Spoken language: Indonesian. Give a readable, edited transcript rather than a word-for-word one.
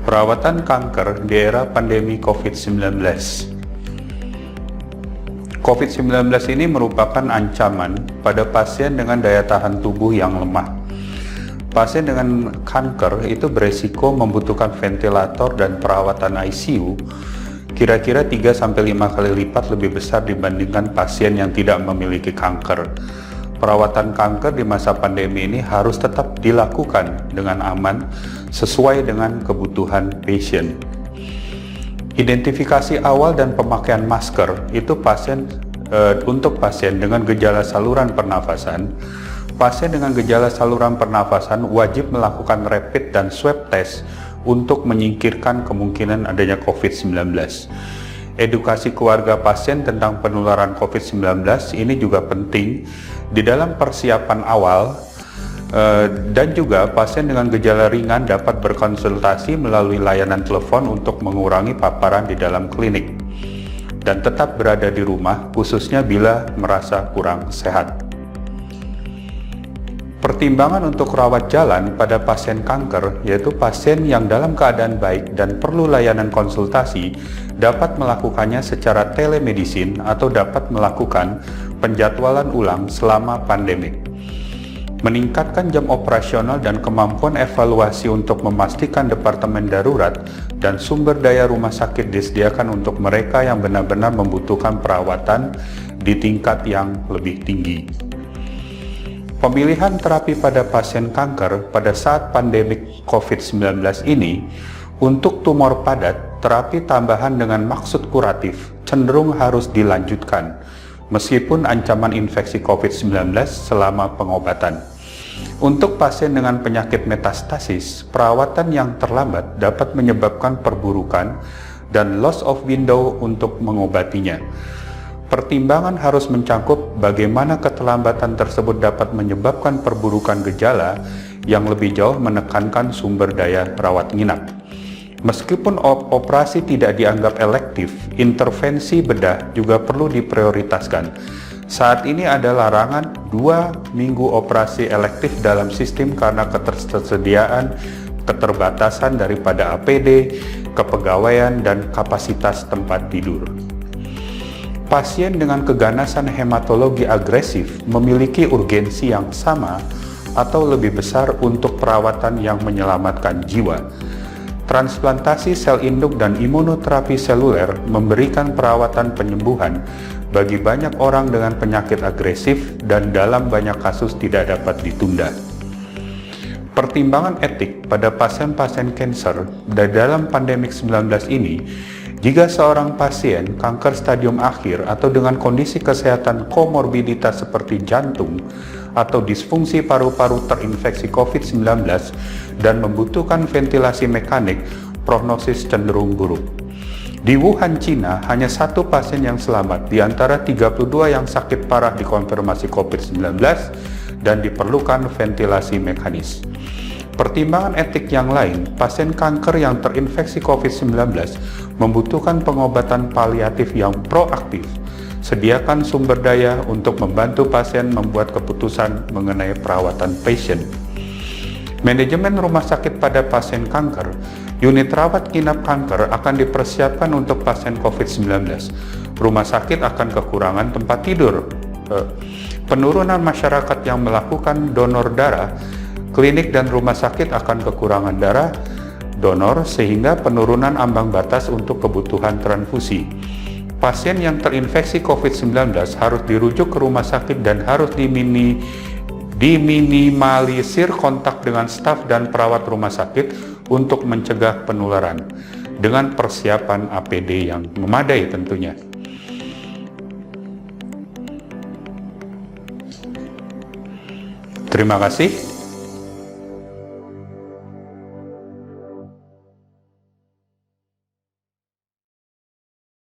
Perawatan kanker di era pandemi COVID-19. COVID-19 ini merupakan ancaman pada pasien dengan daya tahan tubuh yang lemah. Pasien dengan kanker itu beresiko membutuhkan ventilator dan perawatan ICU kira-kira 3-5 kali lipat lebih besar dibandingkan pasien yang tidak memiliki kanker. Perawatan kanker di masa pandemi ini harus tetap dilakukan dengan aman sesuai dengan kebutuhan pasien. Identifikasi awal dan pemakaian masker itu untuk pasien dengan gejala saluran pernafasan. Pasien dengan gejala saluran pernafasan wajib melakukan rapid dan swab test untuk menyingkirkan kemungkinan adanya COVID-19. Edukasi keluarga pasien tentang penularan COVID-19 ini juga penting di dalam persiapan awal, dan juga pasien dengan gejala ringan dapat berkonsultasi melalui layanan telepon untuk mengurangi paparan di dalam klinik dan tetap berada di rumah khususnya bila merasa kurang sehat. Pertimbangan untuk rawat jalan pada pasien kanker, yaitu pasien yang dalam keadaan baik dan perlu layanan konsultasi, dapat melakukannya secara telemedicine atau dapat melakukan penjadwalan ulang selama pandemik. Meningkatkan jam operasional dan kemampuan evaluasi untuk memastikan departemen darurat dan sumber daya rumah sakit disediakan untuk mereka yang benar-benar membutuhkan perawatan di tingkat yang lebih tinggi. Pemilihan terapi pada pasien kanker pada saat pandemik COVID-19 ini, untuk tumor padat, terapi tambahan dengan maksud kuratif cenderung harus dilanjutkan, meskipun ancaman infeksi COVID-19 selama pengobatan. Untuk pasien dengan penyakit metastasis, perawatan yang terlambat dapat menyebabkan perburukan dan loss of window untuk mengobatinya. Pertimbangan harus mencakup bagaimana keterlambatan tersebut dapat menyebabkan perburukan gejala yang lebih jauh menekankan sumber daya rawat inap. Meskipun operasi tidak dianggap elektif, intervensi bedah juga perlu diprioritaskan. Saat ini ada larangan 2 minggu operasi elektif dalam sistem karena keterbatasan daripada APD, kepegawaian, dan kapasitas tempat tidur. Pasien dengan keganasan hematologi agresif memiliki urgensi yang sama atau lebih besar untuk perawatan yang menyelamatkan jiwa. Transplantasi sel induk dan imunoterapi seluler memberikan perawatan penyembuhan bagi banyak orang dengan penyakit agresif dan dalam banyak kasus tidak dapat ditunda. Pertimbangan etik pada pasien-pasien kanker dalam pandemik 19 ini, jika seorang pasien kanker stadium akhir atau dengan kondisi kesehatan komorbiditas seperti jantung atau disfungsi paru-paru terinfeksi COVID-19 dan membutuhkan ventilasi mekanik, prognosis cenderung buruk. Di Wuhan, Cina, hanya 1 pasien yang selamat di antara 32 yang sakit parah dikonfirmasi COVID-19 dan diperlukan ventilasi mekanis. Pertimbangan etik yang lain, pasien kanker yang terinfeksi COVID-19 membutuhkan pengobatan paliatif yang proaktif. Sediakan sumber daya untuk membantu pasien membuat keputusan mengenai perawatan pasien. Manajemen rumah sakit pada pasien kanker, unit rawat inap kanker akan dipersiapkan untuk pasien COVID-19. Rumah sakit akan kekurangan tempat tidur. Penurunan masyarakat yang melakukan donor darah, klinik dan rumah sakit akan kekurangan darah donor sehingga penurunan ambang batas untuk kebutuhan transfusi. Pasien yang terinfeksi COVID-19 harus dirujuk ke rumah sakit dan harus diminimalisir kontak dengan staf dan perawat rumah sakit untuk mencegah penularan dengan persiapan APD yang memadai tentunya. Terima kasih.